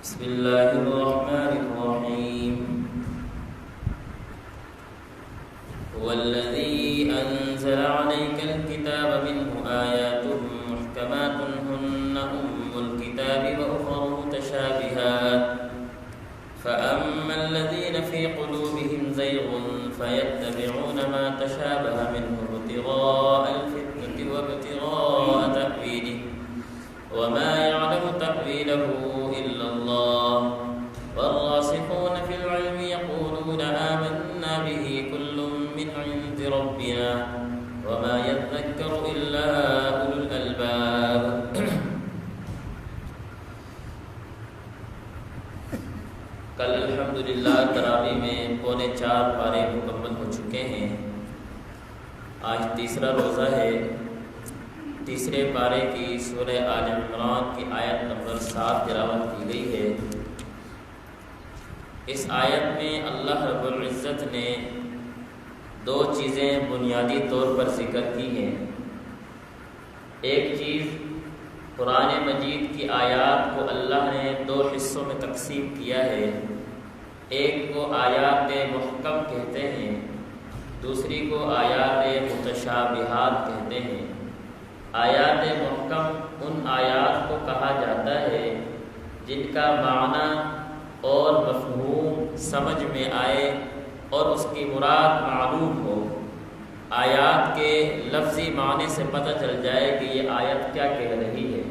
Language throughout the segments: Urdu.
بسم الله الرحمن الرحيم هو الذي أنزل عليك الكتاب منه آيات محكمات هن أم الكتاب وأخر متشابهات فأما الذين في قلوبهم زيغ فيتبعون ما تشابه منه ابتغاء الفتنة وابتغاء تأويله وما يعلم تأويله إلا الله والراسخون في العلم يقولون آمنا به كل من عند ربنا وما يذكر إلا أولو الألباب کل الحمدللہ تراویح میں 4.25 پارے مکمل ہو چکے ہیں۔ آج تیسرا روزہ ہے۔ تیسرے پارے کی سورہ آل عمران کی آیت نمبر 7 تلاوت کی گئی ہے۔ اس آیت میں اللہ رب العزت نے 2 چیزیں بنیادی طور پر ذکر کی ہیں۔ ایک چیز قرآن مجید کی آیات کو اللہ نے 2 حصوں میں تقسیم کیا ہے۔ ایک کو آیات محکم کہتے ہیں، دوسری کو آیات متشابہات کہتے ہیں۔ آیات محکم ان آیات کو کہا جاتا ہے جن کا معنی اور مفہوم سمجھ میں آئے اور اس کی مراد معلوم ہو۔ آیات کے لفظی معنی سے پتہ چل جائے کہ یہ آیت کیا کہہ رہی ہے،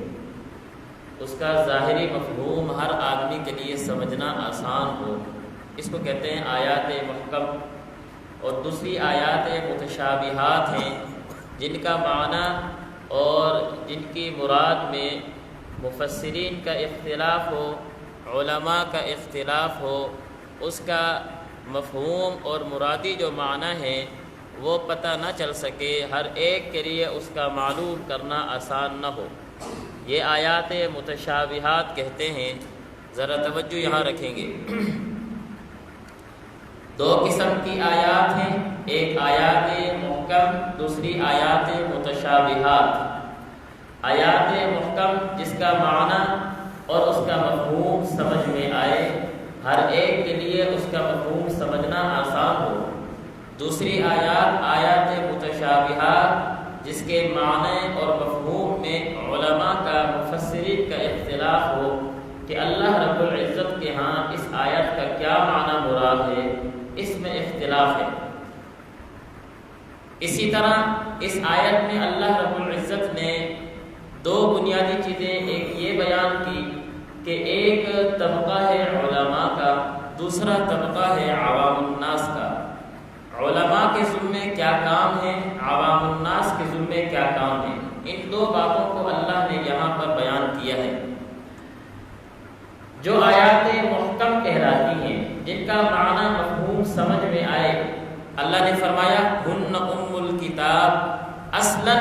اس کا ظاہری مفہوم ہر آدمی کے لیے سمجھنا آسان ہو، اس کو کہتے ہیں آیات محکم۔ اور دوسری آیات متشابہات ہیں جن کا معنی اور جن کی مراد میں مفسرین کا اختلاف ہو، علماء کا اختلاف ہو، اس کا مفہوم اور مرادی جو معنی ہے وہ پتہ نہ چل سکے، ہر ایک کے لیے اس کا معلوم کرنا آسان نہ ہو، یہ آیات متشابہات کہتے ہیں۔ ذرا توجہ یہاں رکھیں گے۔ 2 قسم کی آیات ہیں، ایک آیات محکم، دوسری آیات متشابہات۔ آیات محکم جس کا معنی اور اس کا مفہوم سمجھ میں آئے، ہر ایک کے لیے اس کا مفہوم سمجھنا آسان ہو۔ دوسری آیات متشابہات جس کے معنی اور مفہوم میں علماء کا، مفسرین کا اختلاف ہو کہ اللہ رب العزت کے ہاں اس آیت کا کیا معنی مراد ہے، اس میں اختلاف ہے۔ اسی طرح اس آیت میں اللہ رب العزت نے 2 بنیادی چیزیں ایک یہ بیان کی کہ ایک طبقہ ہے علماء کا، دوسرا طبقہ ہے عوام الناس کا۔ علماء کے ذمے کیا کام ہے، عوام الناس کے ذمے کیا کام ہے، ان 2 باتوں کو اللہ نے یہاں پر بیان کیا ہے۔ جو آیات محکم کہلاتی ہیں، جن کا معنی مفہوم سمجھ میں آئے، اللہ نے فرمایا ہن ام الکتاب۔ اصلاً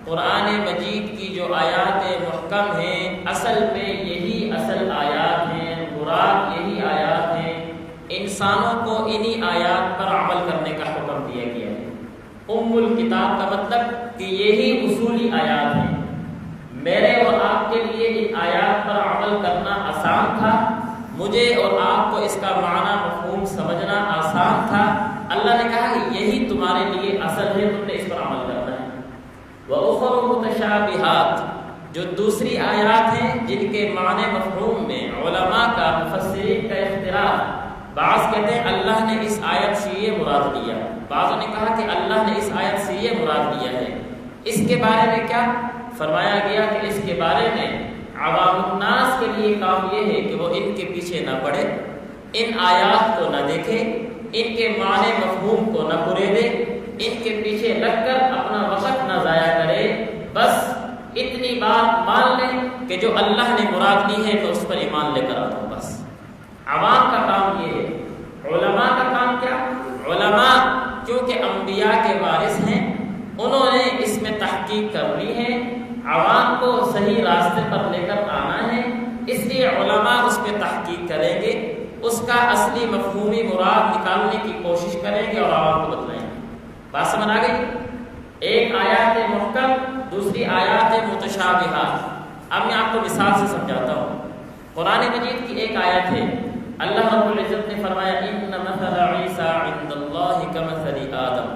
قرآن مجید کی جو آیات محکم ہیں، اصل میں یہی اصل آیات ہیں، مراد یہی آیات ہیں۔ انسانوں کو انہی آیات پر عمل کرنے کا حکم دیا گیا ہے۔ ام الکتاب کا مطلب کہ یہی اصولی آیات ہیں۔ میرے اور آپ کے لیے ان آیات پر عمل کرنا آسان تھا، مجھے اور آپ کو اس کا معنی مفہوم سمجھنا آسان تھا۔ اللہ نے کہا کہ یہی تمہارے لیے اصل ہے، تم نے اس پر عمل کرنا ہے۔ وَأُخَرُ مُتَشَابِهَاتٌ، جو دوسری آیات ہیں جن کے معنی مفہوم میں علماء کا، مفسرین کا اختلاف۔ بعض کہتے ہیں اللہ نے اس آیت سے یہ مراد لیا، بعضوں نے کہا کہ اللہ نے اس آیت سے یہ مراد لیا ہے۔ اس کے بارے میں کیا فرمایا گیا کہ اس کے بارے میں عوام الناس کے لیے کام یہ ہے کہ وہ ان کے پیچھے نہ پڑے، ان آیات کو نہ دیکھے، ان کے معنی مفہوم کو نہ پریدے، ان کے پیچھے لگ کر اپنا وقت نہ ضائع کرے، بس اتنی بات مان لیں کہ جو اللہ نے مراد لی ہے تو اس پر ایمان لے کر آتا ہوں۔ بس عوام کا کام یہ ہے۔ علماء کا کام کیا؟ علماء کیونکہ انبیاء کے وارث ہیں، انہوں نے اس میں تحقیق کر لی ہے، عوام کو صحیح راستے پر لے کر آنا ہے، اس لیے علماء اس پہ تحقیق کریں گے، اس کا اصلی مفہومی مراد نکالنے کی کوشش کریں گے اور عوام کو بتلائیں گے۔ بات سمجھ آ گئی؟ ایک آیات محکم، دوسری آیات متشابہات۔ اب میں آپ کو مثال سے سمجھاتا ہوں۔ قرآن مجید کی ایک آیت ہے، اللہ رب العزت نے فرمایا ان مثل عیسیٰ عند اللہ کمثل آدم،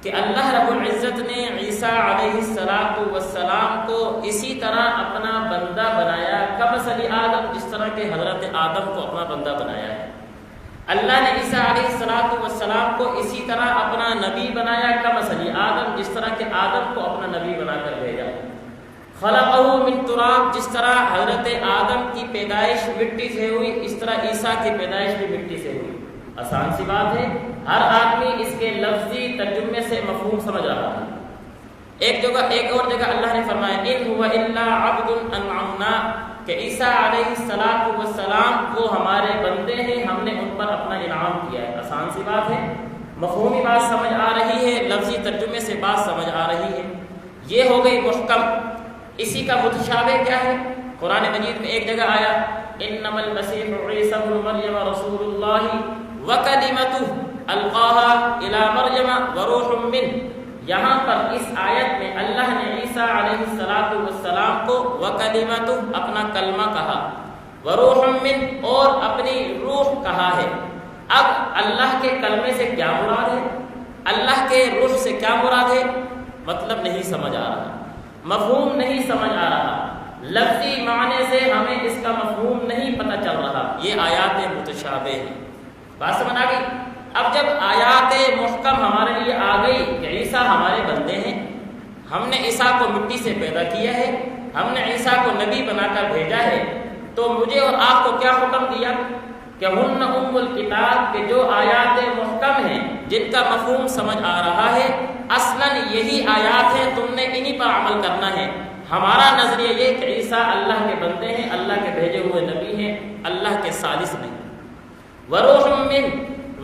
کہ اللہ رب العزت نے عیسیٰ علیہ السلام کو اسی طرح اپنا بندہ بنایا، کمثل آدم، جس طرح کہ حضرت آدم کو اپنا بندہ بنایا ہے۔ اللہ نے عیسیٰ علیہ السلام کو اسی طرح اپنا نبی بنایا، کمثل آدم، جس طرح کہ آدم کو اپنا نبی بنا کر بھیجا۔ خلقہ من تراب، جس طرح حضرت آدم کی پیدائش مٹی سے ہوئی، اس طرح عیسیٰ کی پیدائش بھی مٹی سے ہوئی۔ آسان سی بات ہے، ہر آدمی اس کے لفظی ترجمے سے مفہوم سمجھ رہا ہے۔ ایک اور جگہ اللہ نے فرمایا ان هو الا عبد انعمنا، کہ عیسیٰ علیہ السلام وہ ہمارے بندے ہیں، ہم نے ان پر اپنا انعام کیا ہے۔ آسان سی بات ہے، مفہومی بات سمجھ آ رہی ہے، لفظی ترجمے سے بات سمجھ آ رہی ہے۔ یہ ہو گئی محکم۔ اسی کا متشابہ کیا ہے؟ قرآن مجید میں ایک جگہ آیا انما المسیح عیسی ابن مریم رسول اللہ وکلمتہ القاها الی مریم وروح منہ، یہاں پر اس آیت میں اللہ نے عیسیٰ علیہ السلام کو وکلمتہ اپنا کلمہ کہا، وروح منہ اور اپنی روح کہا ہے۔ اب اللہ کے کلمے سے کیا مراد ہے؟ اللہ کے روح سے کیا مراد ہے؟ مطلب نہیں سمجھ آ رہا، مفہوم نہیں سمجھ آ رہا، لفظی معنی سے ہمیں اس کا مفہوم نہیں پتہ چل رہا۔ یہ آیات متشابہ ہیں، بات سمجھ آ گئی؟ اب جب آیات محکم ہمارے لیے آ گئی کہ عیسیٰ ہمارے بندے ہیں، ہم نے عیسیٰ کو مٹی سے پیدا کیا ہے، ہم نے عیسیٰ کو نبی بنا کر بھیجا ہے، تو مجھے اور آپ کو کیا حکم دیا کہ ہن ام الکتاب، کہ جو آیات محکم ہیں جن کا مفہوم سمجھ آ رہا ہے، اصلاً یہی آیات ہیں، تم نے انہی پر عمل کرنا ہے۔ ہمارا نظریہ یہ کہ عیسیٰ اللہ کے بندے ہیں، اللہ کے بھیجے ہوئے نبی ہیں، اللہ کے ثالث نہیں۔ وروح من،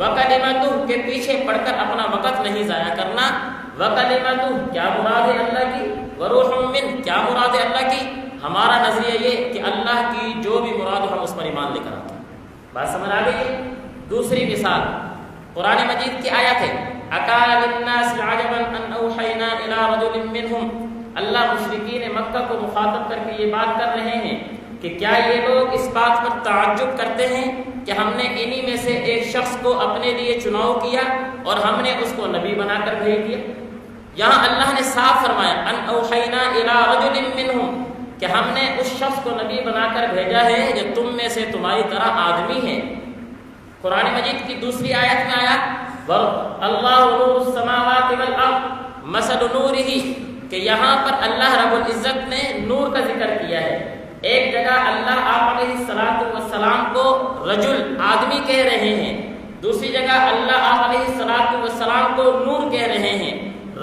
وکلمتہ کے پیچھے پڑھ کر اپنا وقت نہیں ضائع کرنا۔ وکلمتہ کیا مراد ہے اللہ کی، وروح من کیا مراد ہے اللہ کی؟ ہمارا نظریہ یہ کہ اللہ کی جو بھی مراد ہو ہم اس پر ایمان لے کر آتے ہیں۔ بات سمجھ آ گئی؟ دوسری مثال قرآن مجید کی آیت ہے اکان للناس عجبا ان اوحینا الی رجل منہم، اللہ مشرکین مکہ کو مخاطب کر کے یہ بات کر رہے ہیں کہ کیا یہ لوگ اس بات پر تعجب کرتے ہیں کہ ہم نے انہی میں سے ایک شخص کو اپنے لیے چناؤ کیا اور ہم نے اس کو نبی بنا کر بھیج دیا۔ یہاں اللہ نے صاف فرمایا ان اوحینا الی رجل منہم، کہ ہم نے اس شخص کو نبی بنا کر بھیجا ہے جو تم میں سے تمہاری طرح آدمی ہے۔ قرآن مجید کی دوسری آیت میں آیا اللہ نور السماوات والارض مثل نورہ، کہ یہاں پر اللہ رب العزت نے نور کا ذکر کیا ہے۔ ایک جگہ اللہ آپ علیہ السلام کو رجل آدمی کہہ رہے ہیں، دوسری جگہ اللہ آپ علیہ السلام کو نور کہہ رہے ہیں۔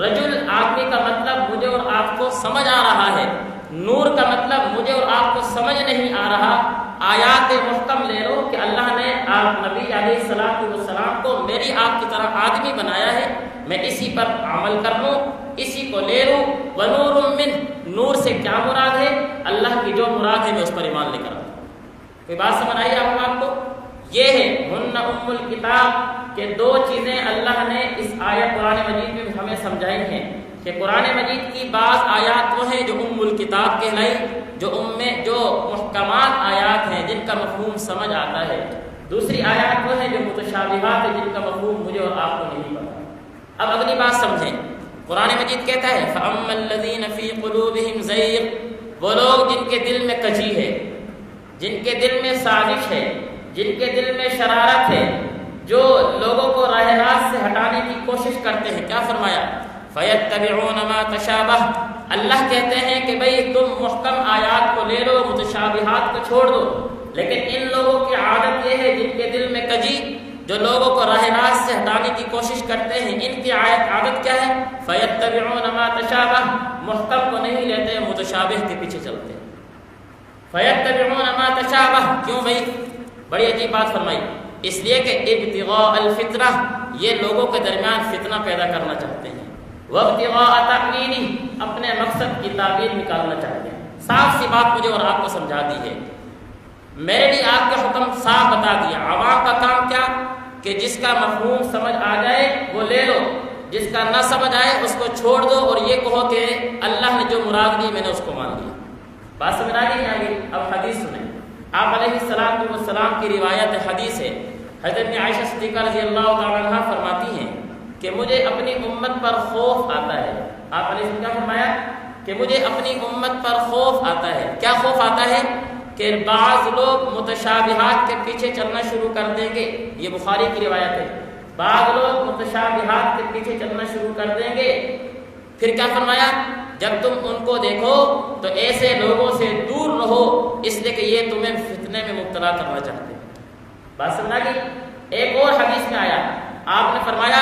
رجل آدمی کا مطلب مجھے اور آپ کو سمجھ آ رہا ہے، نور کا مطلب مجھے اور آپ کو سمجھ نہیں آ رہا۔ آیات محکم لے لو کہ اللہ نے آپ نبی علیہ السلام کو میری آپ کی طرح آدمی بنایا ہے، میں اسی پر عمل کر لوں، اسی کو لے لوں۔ ونور من، نور سے کیا مراد ہے؟ اللہ کی جو مراد ہے میں اس پر ایمان لے کر آؤں۔ کوئی بات سمجھ آئی آپ کو؟ یہ ہے ہن ام الکتاب، کہ دو چیزیں اللہ نے اس آیت قرآن مجید میں ہمیں سمجھائی ہیں کہ قرآن مجید کی بعض آیات وہ ہیں جو ام الکتاب کہلائی، جو محکمات آیات ہیں جن کا مفہوم سمجھ آتا ہے، دوسری آیات وہ ہیں جو متشابہات ہیں جن کا مفہوم مجھے اور آپ کو نہیں پتا۔ اب اگلی بات سمجھیں، قرآن مجید کہتا ہے فَأَمَّا الَّذِينَ فِي قُلُوبِهِمْ زَيْغٌ، وہ لوگ جن کے دل میں کجی ہے، جن کے دل میں سازش ہے، جن کے دل میں شرارت ہے، جو لوگوں کو راہ راست سے ہٹانے کی کوشش کرتے ہیں، کیا فرمایا؟ فَيَتَّبِعُونَ مَا تَشَابَهَ، اللہ کہتے ہیں کہ بھئی تم محکم آیات کو لے لو، متشابہات کو چھوڑ دو، لیکن ان لوگوں کی عادت یہ ہے جن کے دل میں کجی، جو لوگوں کو راہ راست سے ہٹانے کی کوشش کرتے ہیں، ان کی عادت کیا ہے؟ فَيَتَّبِعُونَ مَا تَشَابَهَ، محکم کو نہیں لیتے، متشابہ کے پیچھے چلتے ہیں۔ فَيَتَّبِعُونَ مَا تَشَابَهَ، کیوں بھئی؟ بڑی عجیب بات فرمائی، اس لیے کہ ابتغاء الفتنہ، یہ لوگوں کے درمیان فتنہ پیدا کرنا چاہتے ہیں، وابتغاء تأویلہ، اپنے مقصد کی تعبیر نکالنا چاہتے ہیں۔ صاف سی بات مجھے اور آپ کو سمجھا دی ہے، میرے لیے آپ کا حکم صاف بتا دیا۔ عوام کا کام کیا کہ جس کا مفہوم سمجھ آ جائے وہ لے لو، جس کا نہ سمجھ آئے اس کو چھوڑ دو، اور یہ کہو کہ اللہ نے جو مراد دی میں نے اس کو مان لیا۔ بات سمجھ آ گئی؟ اب حدیث سنیں، آپ علیہ السلام کی روایت حدیث ہے، حضرت عائشہ صدیقہ رضی اللہ تعالی عنہ فرماتی ہیں کہ مجھے اپنی امت پر خوف آتا ہے۔ آپ علیہ السلام نے فرمایا کہ مجھے اپنی امت پر خوف آتا ہے۔ کیا خوف آتا ہے؟ کہ بعض لوگ متشابہات کے پیچھے چلنا شروع کر دیں گے، یہ بخاری کی روایت ہے، بعض لوگ متشابہات کے پیچھے چلنا شروع کر دیں گے۔ پھر کیا فرمایا؟ جب تم ان کو دیکھو تو ایسے لوگوں سے دور رہو، اس لیے کہ یہ تمہیں فتنے میں مبتلا کرنا چاہتے ہیں۔ بات سمجھا گئی؟ ایک اور حدیث میں آیا، آپ نے فرمایا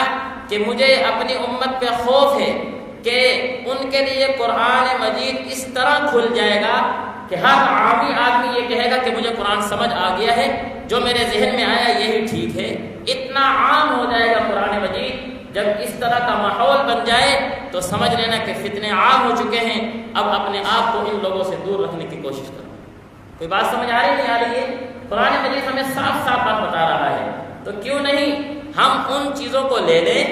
کہ مجھے اپنی امت پہ خوف ہے کہ ان کے لیے قرآن مجید اس طرح کھل جائے گا کہ ہر عامی آدمی یہ کہے گا کہ مجھے قرآن سمجھ آ گیا ہے، جو میرے ذہن میں آیا یہی ٹھیک ہے۔ اتنا عام ہو جائے گا قرآن مجید، جب اس طرح کا ماحول بن جائے تو سمجھ لینا کہ فتنے عام ہو چکے ہیں، اب اپنے آپ کو ان لوگوں سے دور رکھنے کی کوشش کرو۔ کوئی بات سمجھ آ رہی نہیں آ رہی ہے؟ قرآن مجید ہمیں صاف صاف بات بتا رہا ہے، تو کیوں نہیں ہم ان چیزوں کو لے لیں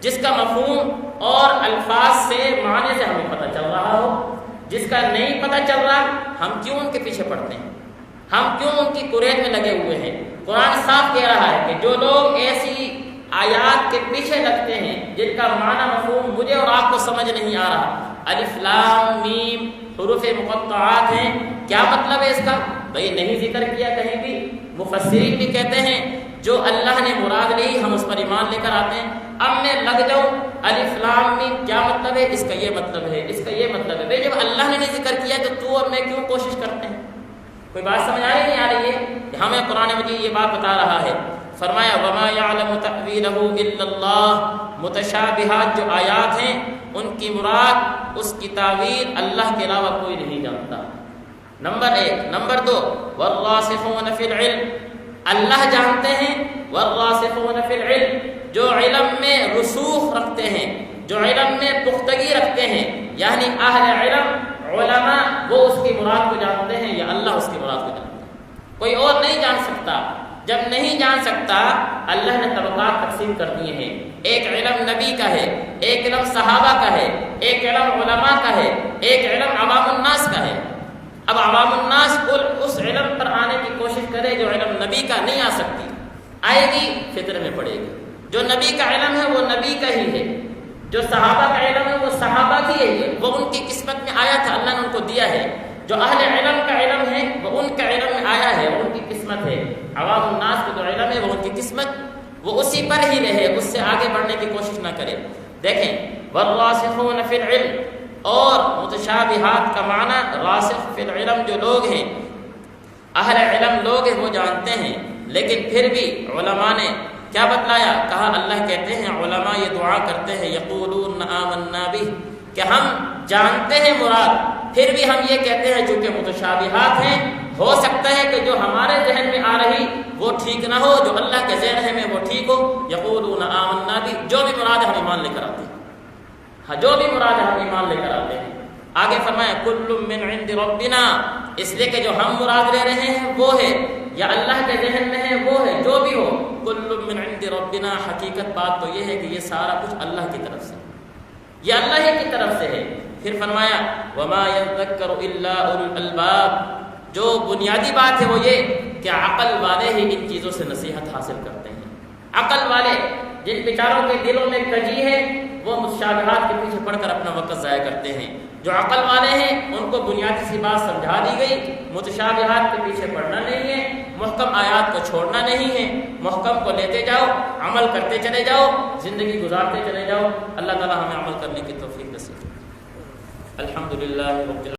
جس کا مفہوم اور الفاظ سے معنی سے ہمیں پتہ چل رہا ہو، جس کا نہیں پتہ چل رہا ہم کیوں ان کے پیچھے پڑتے ہیں، ہم کیوں ان کی قرید میں لگے ہوئے ہیں۔ قرآن صاف کہہ رہا ہے کہ جو لوگ ایسی آیات کے پیچھے لگتے ہیں جن کا معنی مفہوم مجھے اور آپ کو سمجھ نہیں آ رہا، الف لام میم حروف مقطعات ہیں، کیا مطلب ہے اس کا؟ بھئی نہیں ذکر کیا کہیں بھی۔ مفسرین بھی کہتے ہیں جو اللہ نے مراد لی ہم اس پر ایمان لے کر آتے ہیں۔ اب میں لگ جاؤں الف لام میم کیا مطلب ہے، اس کا یہ مطلب ہے، اس کا یہ مطلب ہے، بھئی جب اللہ نے نہیں ذکر کیا تو تو اور میں کیوں کوشش کرتے ہیں؟ کوئی بات سمجھ آ رہی نہیں آ رہی ہے؟ ہمیں قرآن مجید یہ بات بتا رہا ہے، فرمایا وما يعلم تأويله الا اللہ، متشابہات جو آیات ہیں ان کی مراد اس کی تعویل اللہ کے علاوہ کوئی نہیں جانتا، نمبر 1۔ نمبر 2 والراسخون فی العلم، اللہ جانتے ہیں، والراسخون فی العلم جو علم میں رسوخ رکھتے ہیں، جو علم میں پختگی رکھتے ہیں، یعنی اہل علم علماء وہ اس کی مراد کو جانتے ہیں یا اللہ اس کی مراد کو جانتا ہے، کوئی اور نہیں جان سکتا۔ جب نہیں جان سکتا اللہ نے طبقات تقسیم کر دیے ہیں، ایک علم نبی کا ہے، ایک علم صحابہ کا ہے، ایک علم علماء کا ہے، ایک علم عوام الناس کا ہے۔ اب عوام الناس اس علم پر آنے کی کوشش کرے جو علم نبی کا نہیں آ سکتی، آئے گی فتنے میں پڑے گی۔ جو نبی کا علم ہے وہ نبی کا ہی ہے، جو صحابہ کا علم ہے وہ صحابہ کی ہے، وہ ان کی قسمت میں آیا تھا، اللہ نے ان کو دیا ہے۔ جو اہل علم کا علم ہے وہ ان کا علم میں آیا ہے، وہ ان کی قسمت ہے۔ عوام الناس کا جو علم ہے وہ ان کی قسمت، وہ اسی پر ہی رہے، اس سے آگے بڑھنے کی کوشش نہ کرے۔ دیکھیں والراسخون فی العلم، اور متشابہات کا معنی راسخ فی العلم جو لوگ ہیں، اہل علم لوگ ہیں وہ جانتے ہیں، لیکن پھر بھی علماء نے کیا بتلایا؟ کہا اللہ کہتے ہیں علماء یہ دعا کرتے ہیں یقولون آمنا بہ، کہ ہم جانتے ہیں مراد، پھر بھی ہم یہ کہتے ہیں چونکہ متشابہات ہیں، ہو سکتا ہے کہ جو ہمارے ذہن میں آ رہی وہ ٹھیک نہ ہو، جو اللہ کے ذہن میں وہ ٹھیک ہو۔ یقولون آمنا بہ، جو بھی مراد ہے ہم ایمان لے کر آتے ہیں، ہاں جو بھی مراد ہے ہم ایمان لے کر آتے ہیں۔ آگے فرمایا کل من عند ربنا، اس لیے کہ جو ہم مراد لے رہے ہیں وہ ہے یا اللہ کے ذہن میں ہے وہ ہے، جو بھی ہو کل من عند ربنا، حقیقت بات تو یہ ہے کہ یہ سارا کچھ اللہ کی طرف سے، یہ اللہ ہی کی طرف سے ہے۔ پھر فرمایا وما يذكر الا اولو الالباب، جو بنیادی بات ہے وہ یہ کہ عقل والے ہی ان چیزوں سے نصیحت حاصل کرتے ہیں۔ عقل والے جن بیچاروں کے دلوں میں کجی ہے وہ متشابہات کے پیچھے پڑھ کر اپنا وقت ضائع کرتے ہیں۔ جو عقل والے ہیں ان کو بنیادی سی بات سمجھا دی گئی، متشابہات کے پیچھے پڑھنا نہیں ہے، محکم آیات کو چھوڑنا نہیں ہے، محکم کو لیتے جاؤ، عمل کرتے چلے جاؤ، زندگی گزارتے چلے جاؤ۔ اللہ تعالی ہمیں عمل کرنے کی توفیق نصیب۔ الحمدللہ رب